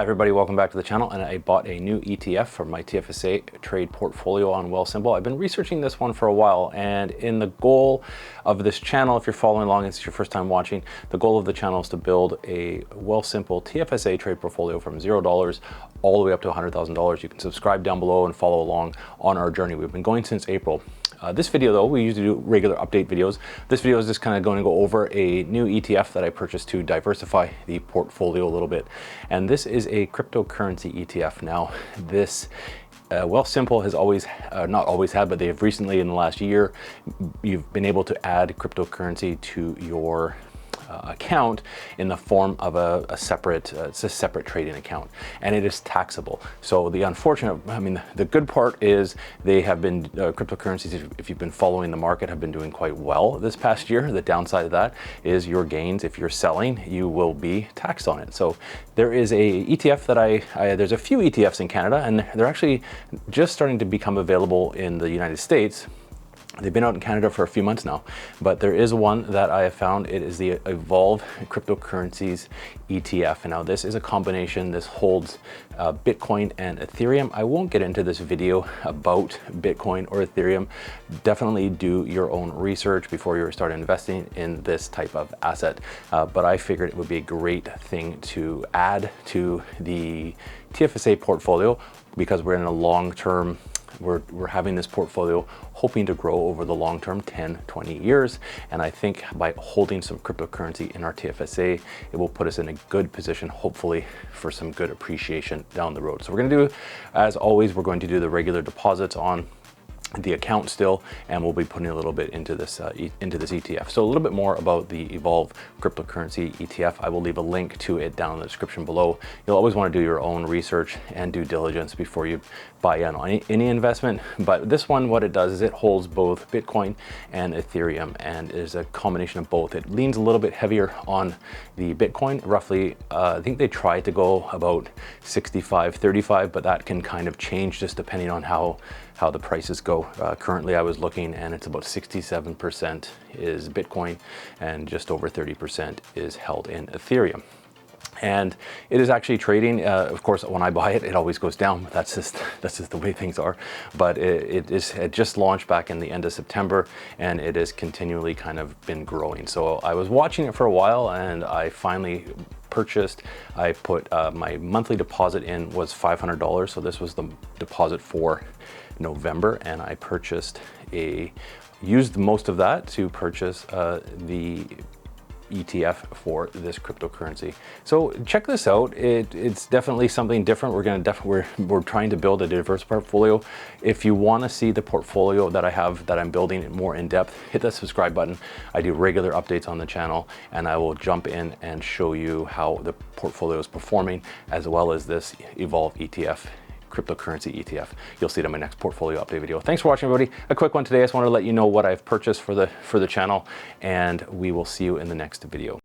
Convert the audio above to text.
Hi everybody, welcome back to the channel. And I bought a new ETF for my TFSA trade portfolio on Wealthsimple. I've been researching this one for a while, and in the goal of this channel, if you're following along, it's your first time watching, the goal of the channel is to build a Wealthsimple TFSA trade portfolio from $0 all the way up to $100,000. You can subscribe down below and follow along on our journey. We've been going since April. This video though, we usually do regular update videos. This video is just kind of going to go over a new ETF that I purchased to diversify the portfolio a little bit. And this is a cryptocurrency ETF. Now this Wealthsimple has always, not always had, but they have recently in the last year, you've been able to add cryptocurrency to your account in the form of a separate, it's a separate trading account, and it is taxable. So the unfortunate, the good part is they have been, cryptocurrencies, if you've been following the market, have been doing quite well this past year. The downside of that is your gains, if you're selling, you will be taxed on it. So there is a ETF that there's a few ETFs in Canada, and they're actually just starting to become available in the United States. They've been out in Canada for a few months now, but there is one that I have found. It is the Evolve Cryptocurrencies ETF. And now this is a combination. This holds Bitcoin and Ethereum. I won't get into this video about Bitcoin or Ethereum. Definitely do your own research before you start investing in this type of asset. But I figured it would be a great thing to add to the TFSA portfolio because we're in a long-term, we're having this portfolio hoping to grow over the long term, 10, 20 years. And I think by holding some cryptocurrency in our TFSA, it will put us in a good position, hopefully, for some good appreciation down the road. So we're going to do, as always, we're going to do the regular deposits on the account still, and we'll be putting a little bit into this ETF. So a little bit more about the Evolve Cryptocurrency ETF. I will leave a link to it down in the description below. You'll always want to do your own research and due diligence before you buy in on any investment. But this one, what it does is it holds both Bitcoin and Ethereum, and is a combination of both. It leans a little bit heavier on the Bitcoin, roughly, I think they try to go about 65-35, but that can kind of change just depending on how the prices go. Currently I was looking and it's about 67% is Bitcoin and just over 30% is held in Ethereum. And it is actually trading. Of course, when I buy it, it always goes down. But that's just the way things are. But it just launched back in the end of September, and it has continually kind of been growing. So I was watching it for a while, and I finally purchased. I put my monthly deposit in was $500. So this was the deposit for November, and I used most of that to purchase the ETF for this cryptocurrency. So check this out. It's definitely something different. We're trying to build a diverse portfolio. If you want to see the portfolio that I'm building more in depth, hit that subscribe button. I do regular updates on the channel, and I will jump in and show you how the portfolio is performing, as well as this Evolve ETF. Cryptocurrency ETF. You'll see it in my next portfolio update video. Thanks for watching, everybody. A quick one today. I just wanted to let you know what I've purchased for the channel, and we will see you in the next video.